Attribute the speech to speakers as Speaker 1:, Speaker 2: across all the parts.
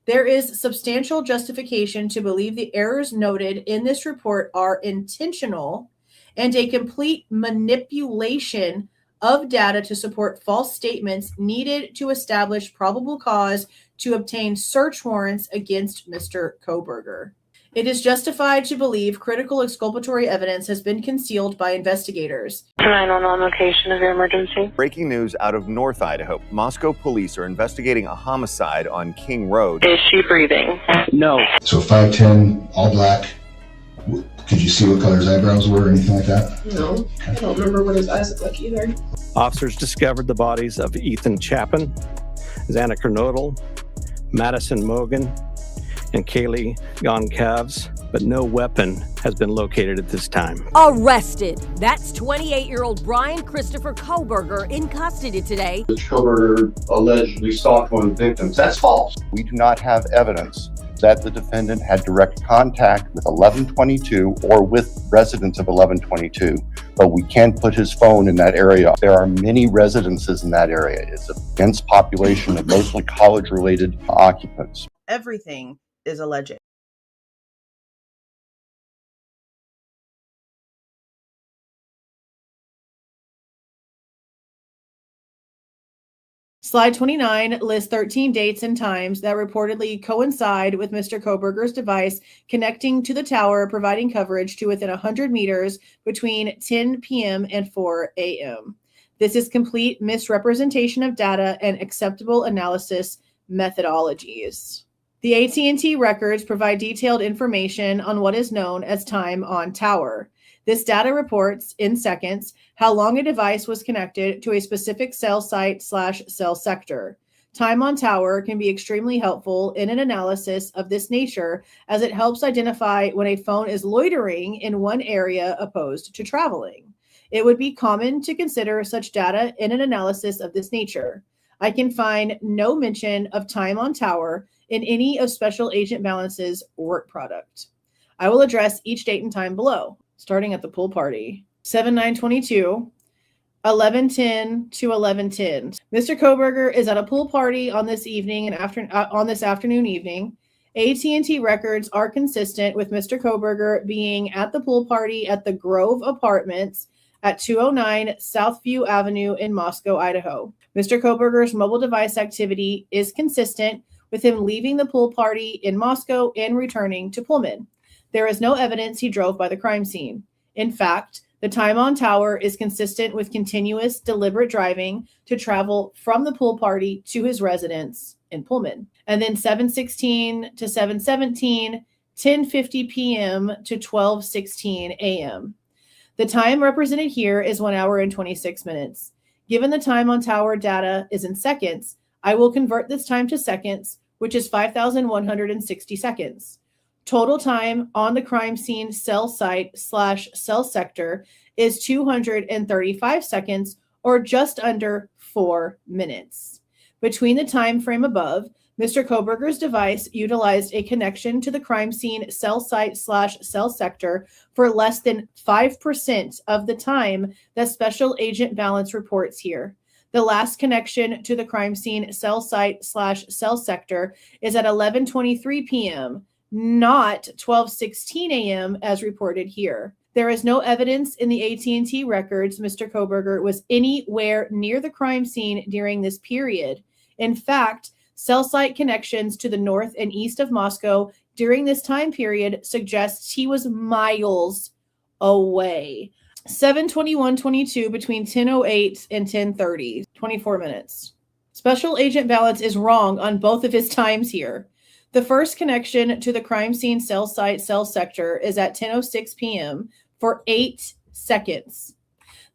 Speaker 1: There is substantial justification to believe the errors noted in this report are intentional and a complete manipulation of data to support false statements needed to establish probable cause to obtain search warrants against Mr. Kohberger. It is justified to believe critical exculpatory evidence has been concealed by investigators.
Speaker 2: 911 location of your emergency.
Speaker 3: Breaking news out of North Idaho. Moscow police are investigating a homicide on King Road.
Speaker 2: Is she breathing?
Speaker 4: No.
Speaker 5: So 5'10", all black. Could you see what color his eyebrows were or anything like that?
Speaker 6: No, I don't remember what his eyes look like either.
Speaker 4: Officers discovered the bodies of Ethan Chapin, Xana Kernodle, Maddie Mogen, and Kaylee Goncalves, but no weapon has been located at this time.
Speaker 7: Arrested. That's 28-year-old Bryan Christopher Kohberger in custody today.
Speaker 8: Mr. Kohberger allegedly stalked one of the victims. That's false.
Speaker 9: We do not have evidence that the defendant had direct contact with 1122 or with residents of 1122, but we can put his phone in that area. There are many residences in that area. It's a dense population of mostly college-related occupants.
Speaker 10: Everything is alleged.
Speaker 1: Slide 29 lists 13 dates and times that reportedly coincide with Mr. Kohberger's device connecting to the tower, providing coverage to within 100 meters between 10 p.m. and 4 a.m. This is complete misrepresentation of data and acceptable analysis methodologies. The AT&T records provide detailed information on what is known as time on tower. This data reports in seconds how long a device was connected to a specific cell site/cell sector. Time on tower can be extremely helpful in an analysis of this nature, as it helps identify when a phone is loitering in one area opposed to traveling. It would be common to consider such data in an analysis of this nature. I can find no mention of time on tower in any of Special Agent Ballance's work product. I will address each date and time below, starting at the pool party. 7/9/22, 11:10 to 11:10. Mr. Kohberger is at a pool party on this evening and on this afternoon evening. AT&T records are consistent with Mr. Kohberger being at the pool party at the Grove Apartments at 209 Southview Avenue in Moscow, Idaho. Mr. Kohberger's mobile device activity is consistent with him leaving the pool party in Moscow and returning to Pullman. There is no evidence he drove by the crime scene. In fact, the time on tower is consistent with continuous, deliberate driving to travel from the pool party to his residence in Pullman. And then 7:16 to 7:17, 10:50 p.m. to 12:16 a.m. The time represented here is 1 hour and 26 minutes. Given the time on tower data is in seconds, I will convert this time to seconds, which is 5,160 seconds. Total time on the crime scene cell site/cell sector is 235 seconds, or just under 4 minutes. Between the time frame above, Mr. Kohberger's device utilized a connection to the crime scene cell site/cell sector for less than 5% of the time that Special Agent Ballance reports here. The last connection to the crime scene cell site/cell sector is at 11:23 p.m., not 12:16 a.m. as reported here. There is no evidence in the AT&T records Mr. Kohberger was anywhere near the crime scene during this period. In fact, cell site connections to the north and east of Moscow during this time period suggests he was miles away. 7/21/22 between 10:08 and 10:30, 24 minutes. Special Agent Ballance is wrong on both of his times here. The first connection to the crime scene cell site/cell sector is at 10:06 p.m. for 8 seconds.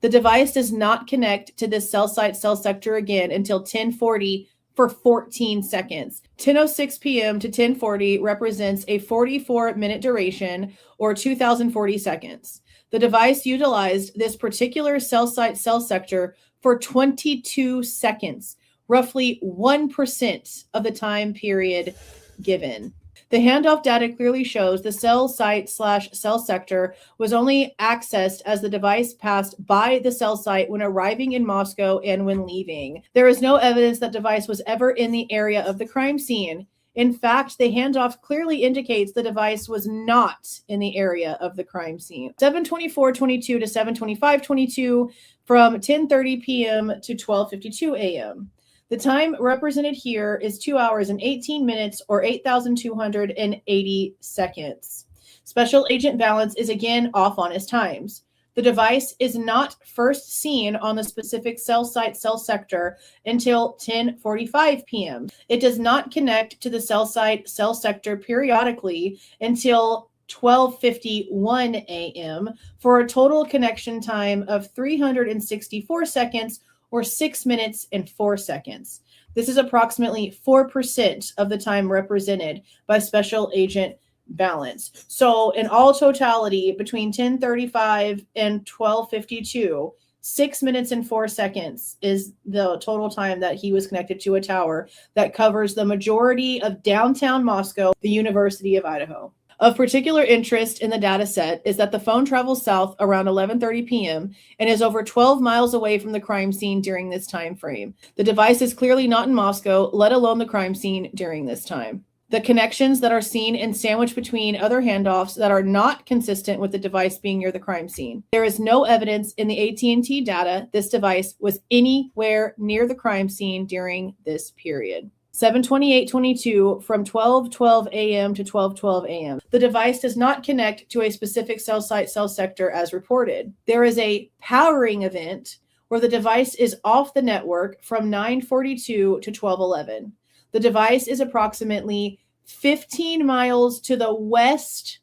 Speaker 1: The device does not connect to this cell site/cell sector again until 10:40 for 14 seconds. 10:06 p.m. to 10:40 represents a 44-minute duration, or 2,040 seconds. The device utilized this particular cell site/cell sector for 22 seconds, roughly 1% of the time period given. The handoff data clearly shows the cell site/cell sector was only accessed as the device passed by the cell site when arriving in Moscow and when leaving. There is no evidence that device was ever in the area of the crime scene. In fact, the handoff clearly indicates the device was not in the area of the crime scene. 7:24:22 to 7:25:22 from 10:30 p.m. to 12:52 a.m. The time represented here is 2 hours and 18 minutes or 8,280 seconds. Special Agent Ballance is again off on his times. The device is not first seen on the specific cell site cell sector until 10:45 p.m. It does not connect to the cell site cell sector periodically until 12:51 a.m. for a total connection time of 364 seconds or 6 minutes and 4 seconds. This is approximately 4% of the time represented by Special Agent Ballance. So in all totality, between 10:35 and 12:52, 6 minutes and 4 seconds is the total time that he was connected to a tower that covers the majority of downtown Moscow, the University of Idaho. Of particular interest in the data set is that the phone travels south around 11:30 p.m. and is over 12 miles away from the crime scene during this time frame. The device is clearly not in Moscow, let alone the crime scene during this time. The connections that are seen and sandwiched between other handoffs that are not consistent with the device being near the crime scene. There is no evidence in the AT&T data this device was anywhere near the crime scene during this period. 7:28:22 from 12:12 a.m. to 12:12 a.m. The device does not connect to a specific cell site cell sector as reported. There is a powering event where the device is off the network from 9:42 to 12:11. The device is approximately 15 miles to the west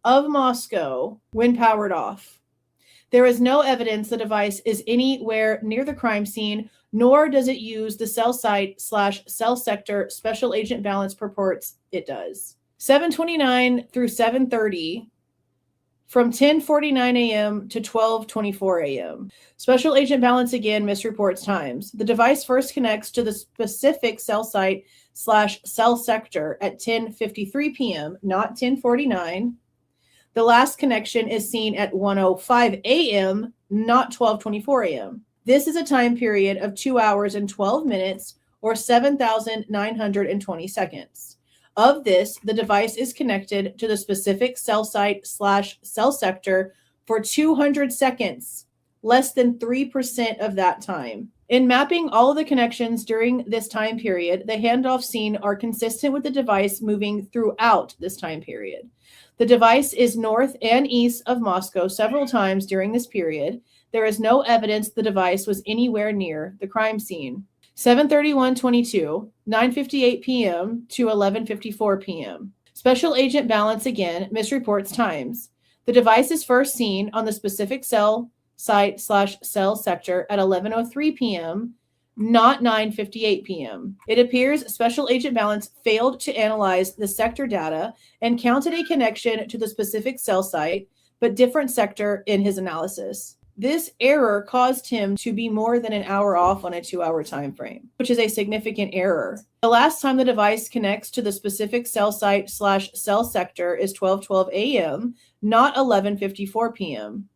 Speaker 1: of Moscow when powered off. There is no evidence the device is anywhere near the crime scene, nor does it use the cell site / cell sector Special Agent Ballance purports it does. 7:29 through 7:30 from 10:49 a.m. to 12:24 a.m. Special Agent Ballance again misreports times. The device first connects to the specific cell site / cell sector at 10:53 p.m., not 10:49. The last connection is seen at 1:05 a.m., not 12:24 a.m. This is a time period of 2 hours and 12 minutes or 7,920 seconds. Of this, the device is connected to the specific cell site / cell sector for 200 seconds, less than 3% of that time. In mapping all of the connections during this time period, the handoffs seen are consistent with the device moving throughout this time period. The device is north and east of Moscow several times during this period. There is no evidence the device was anywhere near the crime scene. 7:31:22, 9:58 p.m. to 11:54 p.m. Special Agent Ballance again misreports times. The device is first seen on the specific cell site / cell sector at 11:03 p.m., not 9:58 p.m. It appears Special Agent Ballance failed to analyze the sector data and counted a connection to the specific cell site, but different sector in his analysis. This error caused him to be more than an hour off on a 2-hour time frame, which is a significant error. The last time the device connects to the specific cell site / cell sector is 12:12 a.m., not 11:54 p.m.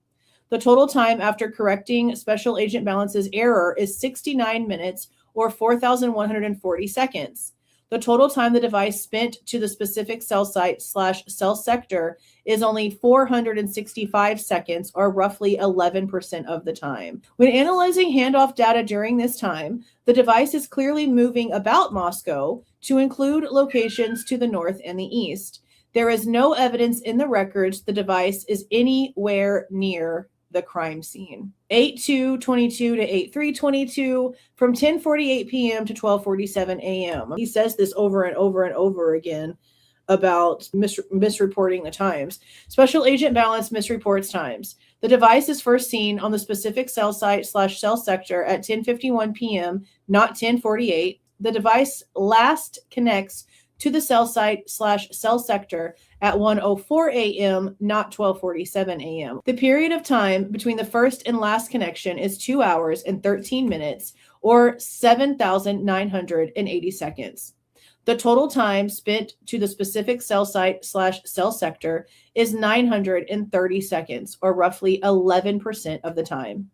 Speaker 1: The total time after correcting Special Agent Ballance's error is 69 minutes or 4,140 seconds. The total time the device spent to the specific cell site / cell sector is only 465 seconds, or roughly 11% of the time. When analyzing handoff data during this time, the device is clearly moving about Moscow to include locations to the north and the east. There is no evidence in the records the device is anywhere near the crime scene. 8:2:22 to 8:3:22 from 10:48 p.m. to 12:47 a.m. He says this over and over and over again about misreporting the times. Special Agent Ballance misreports times. The device is first seen on the specific cell site / cell sector at 10:51 p.m., not 10:48. The device last connects to the cell site / cell sector at 1:04 a.m., not 12:47 a.m. The period of time between the first and last connection is 2 hours and 13 minutes, or 7,980 seconds. The total time spent to the specific cell site / cell sector is 930 seconds, or roughly 11% of the time.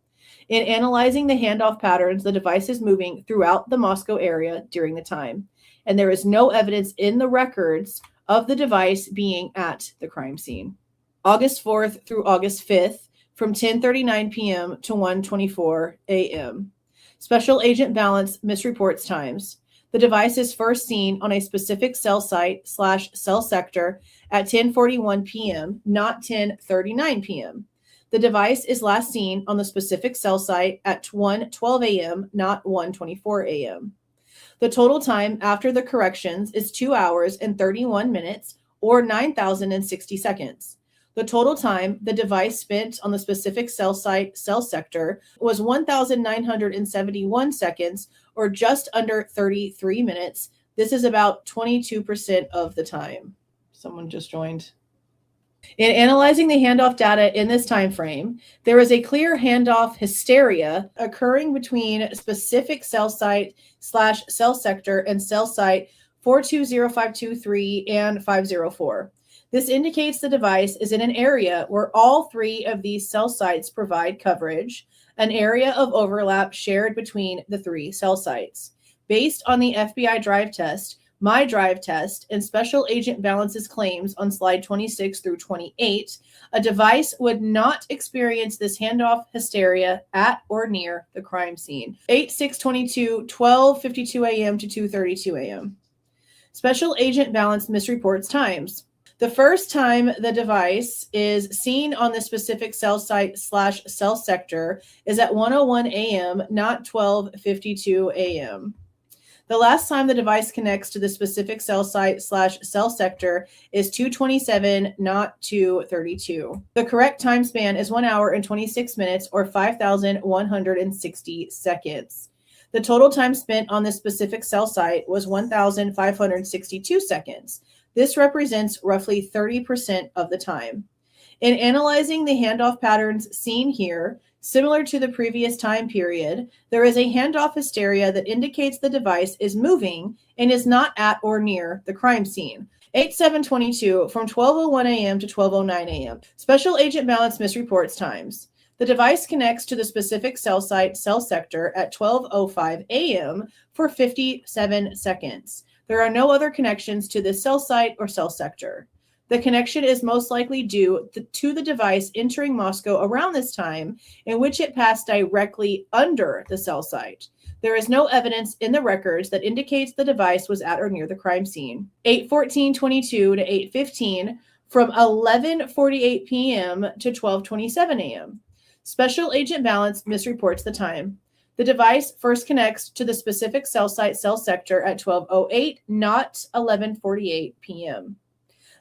Speaker 1: In analyzing the handoff patterns, the device is moving throughout the Moscow area during the time. and there is no evidence in the records of the device being at the crime scene. August 4th through August 5th, from 10:39 p.m. to 1:24 a.m. Special Agent Ballance misreports times. The device is first seen on a specific cell site/cell sector at 10:41 p.m., not 10:39 p.m. The device is last seen on the specific cell site at 1:12 a.m., not 1:24 a.m. The total time after the corrections is 2 hours and 31 minutes, or 9,060 seconds. The total time the device spent on the specific cell sector was 1,971 seconds, or just under 33 minutes. This is about 22% of the time. Someone just joined. In analyzing the handoff data in this time frame, there is a clear handoff hysteria occurring between specific cell site/cell sector and cell site 420523 and 504. This indicates the device is in an area where all three of these cell sites provide coverage, an area of overlap shared between the three cell sites. Based on the FBI drive test, my drive test, and Special Agent Ballance's claims on slide 26 through 28, a device would not experience this handoff hysteria at or near the crime scene. 8/6/22, 12:52 a.m. to 2:32 a.m. Special Agent Ballance misreports times. The first time the device is seen on the specific cell site/cell sector is at 1:01 a.m., not 12:52 a.m. The last time the device connects to the specific cell site/cell sector is 2:27, not 2:32. The correct time span is 1 hour and 26 minutes, or 5,160 seconds. The total time spent on this specific cell site was 1,562 seconds. This represents roughly 30% of the time. In analyzing the handoff patterns seen here, similar to the previous time period, there is a handoff hysteria that indicates the device is moving and is not at or near the crime scene. 8/7/22, from 12:01 a.m. to 12:09 a.m. Special Agent Ballance misreports times. The device connects to the specific cell sector at 12:05 a.m. for 57 seconds. There are no other connections to this cell site or cell sector. The connection is most likely due to the device entering Moscow around this time, in which it passed directly under the cell site. There is no evidence in the records that indicates the device was at or near the crime scene. 8/14/22 to 8:15, from 11:48 p.m. to 12:27 a.m. Special Agent Ballance misreports the time. The device first connects to the specific cell sector at 12:08, not 11:48 p.m.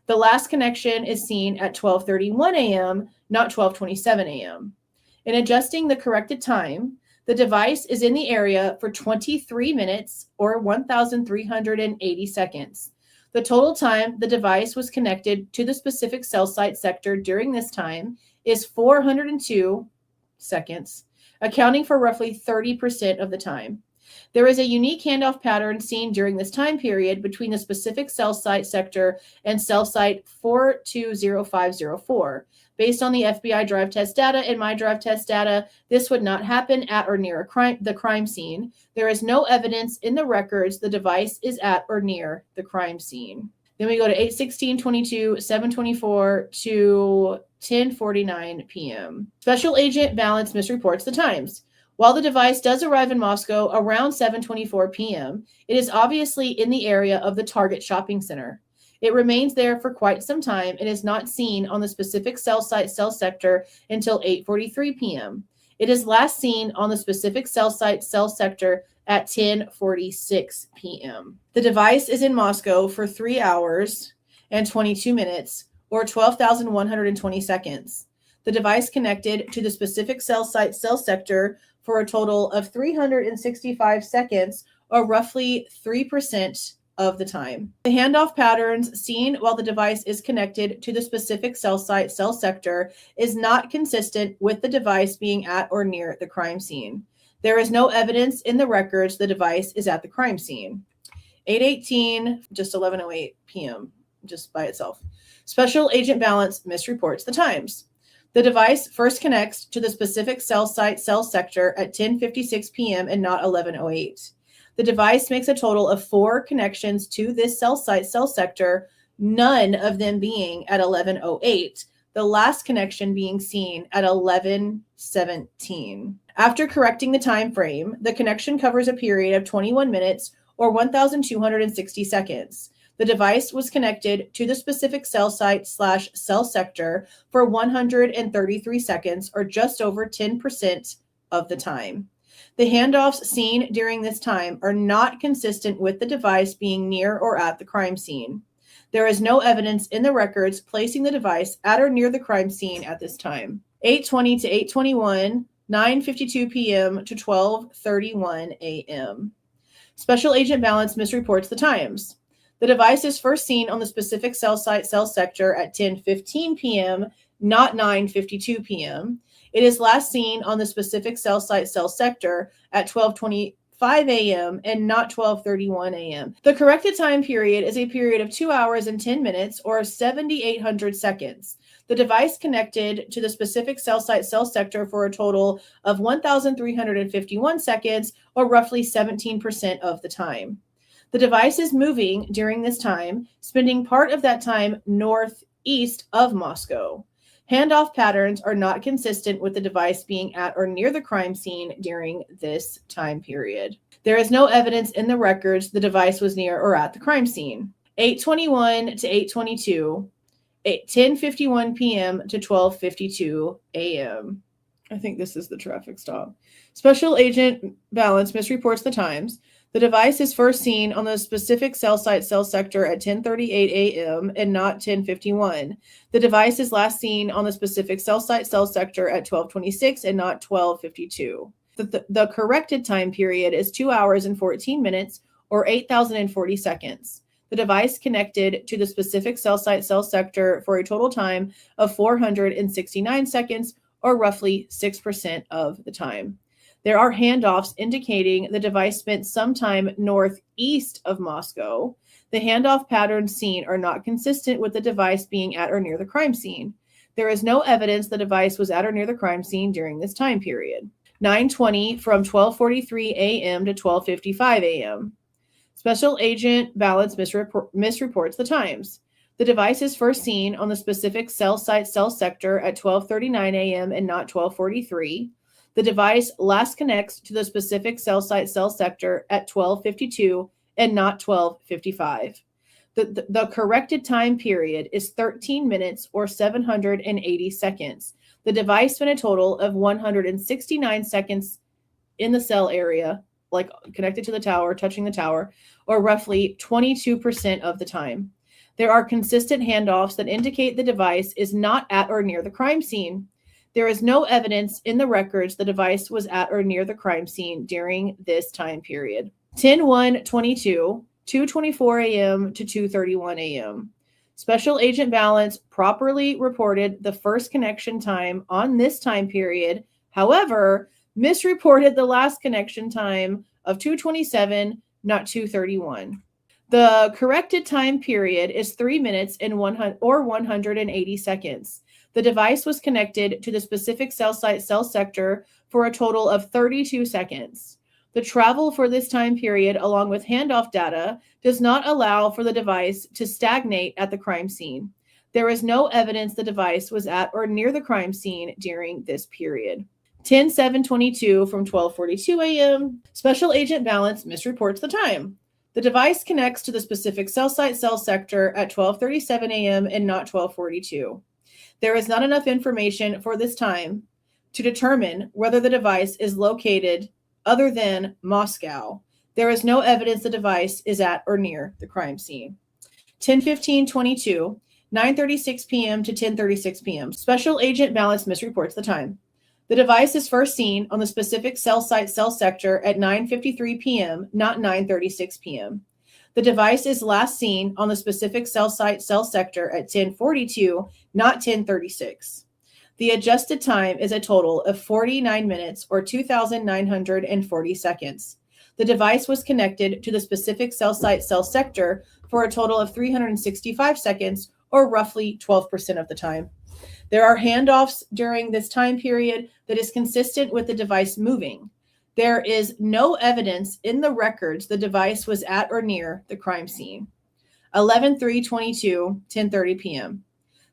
Speaker 1: The last connection is seen at 12:31 a.m., not 12:27 a.m. In adjusting the corrected time, the device is in the area for 23 minutes, or 1,380 seconds. The total time the device was connected to the specific cell site sector during this time is 402 seconds, accounting for roughly 30% of the time. There is a unique handoff pattern seen during this time period between the specific cell site sector and cell site 420504. Based on the FBI drive test data and my drive test data, this would not happen at or near the crime scene. There is no evidence in the records the device is at or near the crime scene. Then we go to 8/16/22, 7:24 to 10:49 p.m. Special Agent Ballance misreports the times. While the device does arrive in Moscow around 7:24 p.m., it is obviously in the area of the Target shopping center. It remains there for quite some time and is not seen on the specific cell sector until 8:43 p.m. It is last seen on the specific cell sector at 10:46 p.m. The device is in Moscow for 3 hours and 22 minutes, or 12,120 seconds. The device connected to the specific cell sector for a total of 365 seconds, or roughly 3% of the time. The handoff patterns seen while the device is connected to the specific cell sector is not consistent with the device being at or near the crime scene. There is no evidence in the records the device is at the crime scene. 8/18, just 11:08 p.m., just by itself. Special Agent Ballance misreports the times. The device first connects to the specific cell sector at 10:56 p.m. and not 11:08. The device makes a total of 4 connections to this cell sector, none of them being at 11:08, the last connection being seen at 11:17. After correcting the time frame, the connection covers a period of 21 minutes or 1,260 seconds. The device was connected to the specific cell site/cell sector for 133 seconds, or just over 10% of the time. The handoffs seen during this time are not consistent with the device being near or at the crime scene. There is no evidence in the records placing the device at or near the crime scene at this time. 8:20 to 8:21, 9:52 p.m. to 12:31 a.m. Special Agent Ballance misreports the times. The device is first seen on the specific cell sector at 10:15 p.m., not 9:52 p.m. It is last seen on the specific cell sector at 12:25 a.m. and not 12:31 a.m. The corrected time period is a period of 2 hours and 10 minutes or 7,800 seconds. The device connected to the specific cell sector for a total of 1,351 seconds, or roughly 17% of the time. The device is moving during this time, spending part of that time northeast of Moscow. Handoff patterns are not consistent with the device being at or near the crime scene during this time period. There is no evidence in the records the device was near or at the crime scene. 8:21 to 8:22, 10:51 p.m. to 12:52 a.m. I think this is the traffic stop. Special Agent Ballance misreports the times. The device is first seen on the specific cell sector at 10:38 a.m. and not 10:51. The device is last seen on the specific cell sector at 12:26 and not 12:52. The corrected time period is 2 hours and 14 minutes or 8,040 seconds. The device connected to the specific cell sector for a total time of 469 seconds, or roughly 6% of the time. There are handoffs indicating the device spent some time northeast of Moscow. The handoff patterns seen are not consistent with the device being at or near the crime scene. There is no evidence the device was at or near the crime scene during this time period. 9:20 from 12:43 a.m. to 12:55 a.m. Special Agent Ballance misreports the times. The device is first seen on the specific cell sector at 12:39 a.m. and not 12:43. The device last connects to the specific cell sector at 12:52 and not 12:55. The corrected time period is 13 minutes or 780 seconds. The device spent a total of 169 seconds in the cell area, like connected to the tower, touching the tower, or roughly 22% of the time. There are consistent handoffs that indicate the device is not at or near the crime scene. There is no evidence in the records the device was at or near the crime scene during this time period. 10:1:22, 2:24 a.m. to 2:31 a.m. Special Agent Ballance properly reported the first connection time on this time period, however, misreported the last connection time of 2:27, not 2:31. The corrected time period is 3 minutes and 180 seconds. The device was connected to the specific cell sector for a total of 32 seconds. The travel for this time period, along with handoff data, does not allow for the device to stagnate at the crime scene. There is no evidence the device was at or near the crime scene during this period. 10:7:22 from 12:42 a.m. Special Agent Ballance misreports the time. The device connects to the specific cell sector at 12:37 a.m. and not 12:42. There is not enough information for this time to determine whether the device is located other than Moscow. There is no evidence the device is at or near the crime scene. 10:15:22, 9:36 p.m. to 10:36 p.m. Special Agent Ballance misreports the time. The device is first seen on the specific cell sector at 9:53 p.m., not 9:36 p.m. The device is last seen on the specific cell sector at 10:42, not 10:36. The adjusted time is a total of 49 minutes or 2,940 seconds. The device was connected to the specific cell sector for a total of 365 seconds, or roughly 12% of the time. There are handoffs during this time period that is consistent with the device moving. There is no evidence in the records the device was at or near the crime scene. 11/3/22, 10:30 p.m.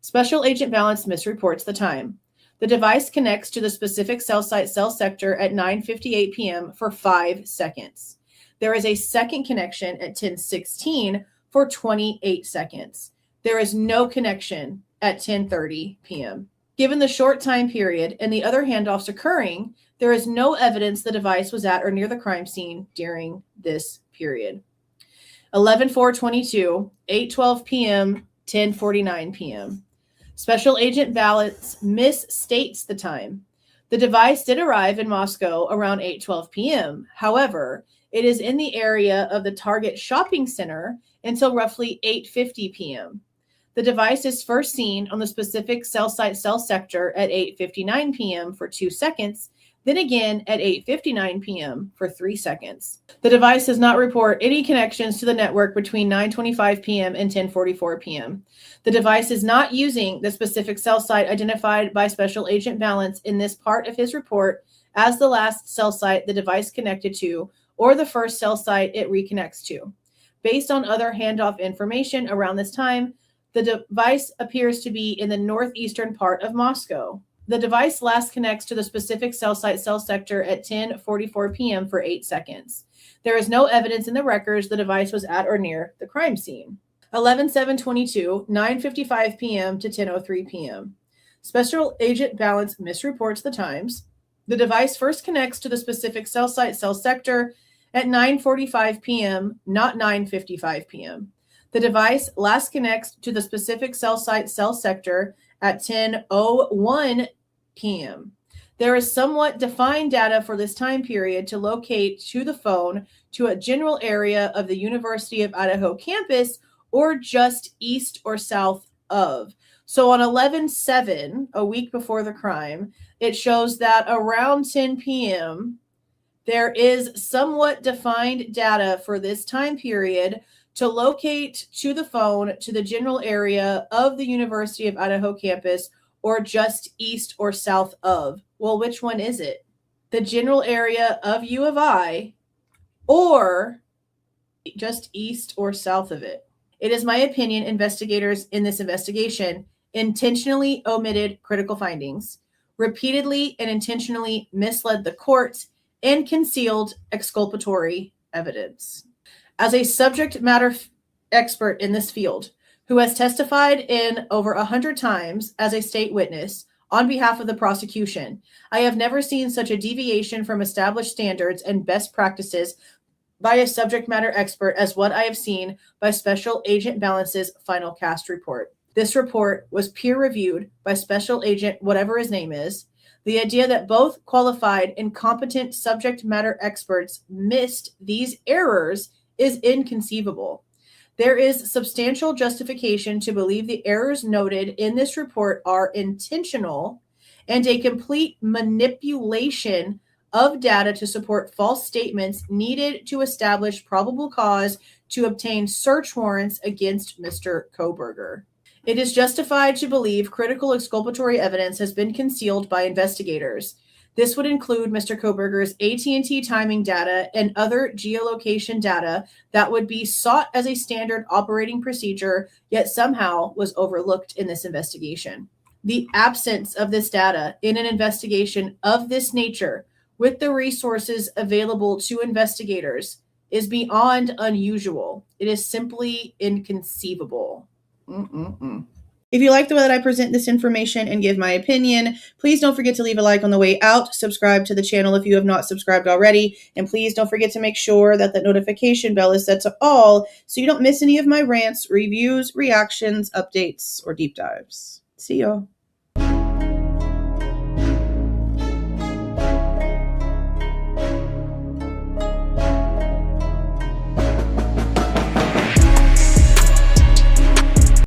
Speaker 1: Special Agent Ballance misreports the time. The device connects to the specific cell site cell sector at 9:58 p.m. for 5 seconds. There is a second connection at 10:16 for 28 seconds. There is no connection at 10:30 p.m. Given the short time period and the other handoffs occurring, there is no evidence the device was at or near the crime scene during this period. 11/4/22, 8:12 p.m., 10:49 p.m. Special Agent Ballance misstates the time. The device did arrive in Moscow around 8:12 p.m. However, it is in the area of the Target shopping center until roughly 8:50 p.m. The device is first seen on the specific cell site cell sector at 8:59 p.m. for 2 seconds, then again at 8:59 p.m. for 3 seconds. The device does not report any connections to the network between 9:25 p.m. and 10:44 p.m. The device is not using the specific cell site identified by Special Agent Ballance in this part of his report as the last cell site the device connected to or the first cell site it reconnects to. Based on other handoff information around this time, the device appears to be in the northeastern part of Moscow. The device last connects to the specific cell site cell sector at 10:44 p.m. for 8 seconds. There is no evidence in the records the device was at or near the crime scene. 11/7/22, 9:55 p.m. to 10:03 p.m. Special Agent Ballance misreports the times. The device first connects to the specific cell site cell sector at 9:45 p.m., not 9:55 p.m. The device last connects to the specific cell site cell sector at 10:01 p.m. There is somewhat defined data for this time period to locate to the phone to a general area of the University of Idaho campus or just east or south of. So on 11/7, a week before the crime, it shows that around 10 p.m., there is somewhat defined data for this time period to locate to the phone to the general area of the University of Idaho campus or just east or south of. Well, which one is it? The general area of U of I or just east or south of it? It is my opinion investigators in this investigation intentionally omitted critical findings, repeatedly and intentionally misled the court, and concealed exculpatory evidence. As a subject matter expert in this field, who has testified in over 100 times as a state witness on behalf of the prosecution, I have never seen such a deviation from established standards and best practices by a subject matter expert as what I have seen by Special Agent Ballance's final cast report. This report was peer-reviewed by Special Agent whatever his name is. The idea that both qualified and competent subject matter experts missed these errors is inconceivable. There is substantial justification to believe the errors noted in this report are intentional and a complete manipulation of data to support false statements needed to establish probable cause to obtain search warrants against Mr. Kohberger. It is justified to believe critical exculpatory evidence has been concealed by investigators. This would include Mr. Kohberger's AT&T timing data and other geolocation data that would be sought as a standard operating procedure, yet somehow was overlooked in this investigation. The absence of this data in an investigation of this nature with the resources available to investigators is beyond unusual. It is simply inconceivable. If you like the way that I present this information and give my opinion, please don't forget to leave a like on the way out, subscribe to the channel if you have not subscribed already, and please don't forget to make sure that the notification bell is set to all so you don't miss any of my rants, reviews, reactions, updates, or deep dives. See y'all.